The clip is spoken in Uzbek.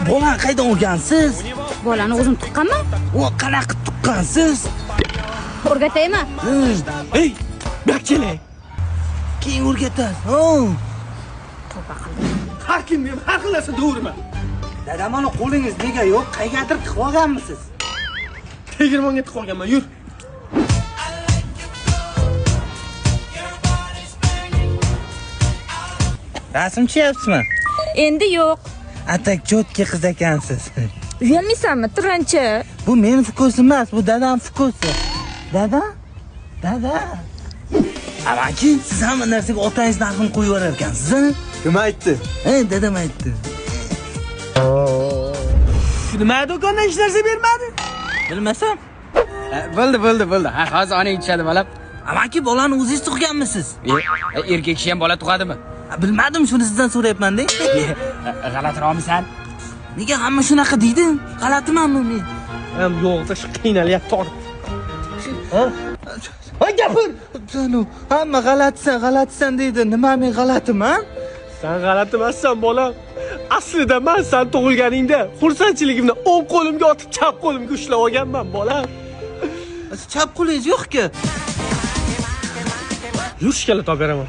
Bolani qaydan o'rgansiz? Bolani o'zim tuqqanman. O qanaqa tuqqansiz? O'rgataymi? Ey, bakchilar. Keyin o'rgatasiz. Tavba qildim. Har kim har xilasi to'g'rimi? Dada, mana qo'lingiz nega yo'q? Qaygadir tiqib olganmisiz? Tegirmonga tiqib olganman, yur. Rasm chizayapsizmi? Endi yo'q. Atak chotki qiz ekansiz. Uyalmaysanmi, tiranchi? Bu mening fukosim emas, bu dadam fukosi. Dada? Dada. Amaki, siz hamma narsaga otangizning haqini qo'yib yurar ekansiz, a? Kim aytdi? Dadam aytdi. Nima do'konda hech narsa bermadi? Bilmasam. Bo'ldi. Ha, hozir onang tushadi bolam. Amaki, bolani o'zingiz tug'ganmisiz? Erkak kishi ham bola tug'adimi? Bilmadim, shuni sizdan so'rayapman-da. G'alatiroqmisan? Nega hamma shunaqa deydi? G'alatimanmi men? Ham yo'qda shu qiynalyapti. Ha, gapir. Janu, hamma g'alatisan deydi. Nima men g'alatiman? Sen g'alati emassan, bolam. Aslida men sen tug'ilganingda xursandchiligimni o'ng qo'limga otib, chap qo'limga ushlab olganman, bolam. Chap qo'lingiz yo'q-ku. Yurishga topib beraman.